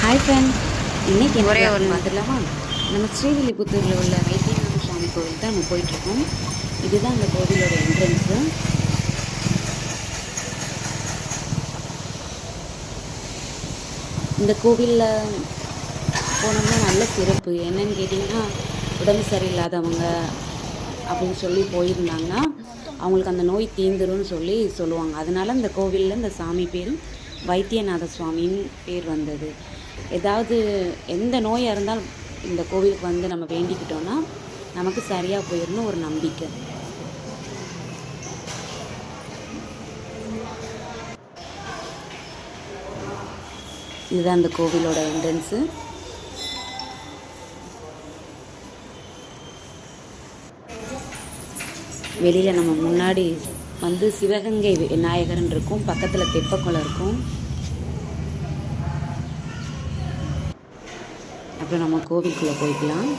Hi friend, இன்றைக்கி ஒரே ஒரு மாதிரிலாமா நம்ம ஸ்ரீவில்லிபுத்தூரில் உள்ள வைத்தியநாத சுவாமி கோவில் தான் நம்ம போயிட்டுருக்கோம். இதுதான் அந்த கோவிலோட என்ட்ரன்ஸு. இந்த கோவிலில் போனோம்னா நல்ல சிறப்பு என்னன்னு கேட்டிங்கன்னா, உடம்பு சரியில்லாதவங்க அப்படின்னு சொல்லி போயிருந்தாங்கன்னா அவங்களுக்கு அந்த நோய் தீந்துரும்னு சொல்லுவாங்க. அதனால இந்த கோவிலில் இந்த சாமி பேர் வைத்தியநாத சுவாமின்னு பேர் வந்தது. ஏதாவது எந்த நோயாக இருந்தாலும் இந்த கோவிலுக்கு வந்து நம்ம வேண்டிக்கிட்டோன்னா நமக்கு சரியாக போயிடணும் ஒரு நம்பிக்கை. இதுதான் அந்த கோவிலோட என்ட்ரன்ஸு. வெளியில் நம்ம முன்னாடி வந்து சிவகங்கை விநாயகர்னு இருக்கும், பக்கத்தில் தெப்பக்குளம் இருக்கும். அப்புறம் நம்ம கோவிலுக்குள்ளே போய்க்கலாம்.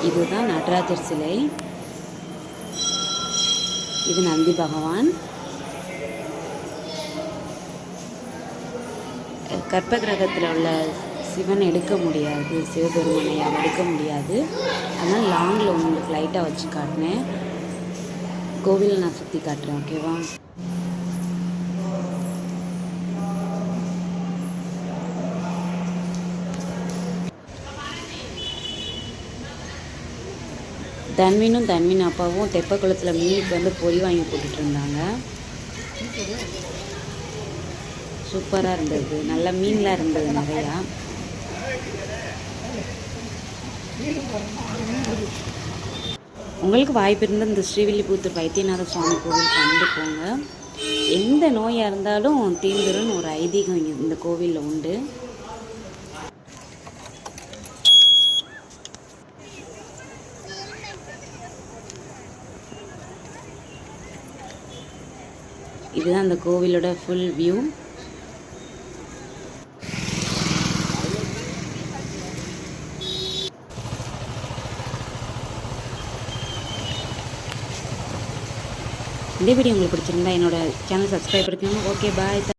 இதுதான் நடராஜர் சிலை, இது நந்தி பகவான். கற்ப கிரகத்தில் உள்ள சிவன் எடுக்க முடியாது, சிவபெருமானை எடுக்க முடியாது. அதனால் லாங்கில் உங்களுக்கு லைட்டாக வச்சு காட்டினேன். கோவிலை நான் சுற்றி காட்டுறேன், ஓகேவா? தன்வின் அப்பாவும் தெப்பக்குளத்தில் மீனுக்கு வந்து பொறி வாங்கி போட்டுட்டு இருந்தாங்க. சூப்பராக இருந்தது, நல்ல மீன்லாம் இருந்தது நிறையா. உங்களுக்கு வாய்ப்பு இருந்தால் இந்த ஸ்ரீவில்லிபுத்தூர் வைத்தியநாத சுவாமி கோவில் வந்து போங்க. எந்த நோயாக இருந்தாலும் தீர்ந்துரும்னு ஒரு ஐதீகம் இந்த கோவிலில் உண்டு. இதுதான் அந்த கோவிலோட ஃபுல் வியூ. இந்த வீடியோ உங்களுக்கு பிடிச்சிருந்தா என்னோட சேனல் சப்ஸ்கிரைப் பண்ணிக்கோங்க. ஓகே, பாய்.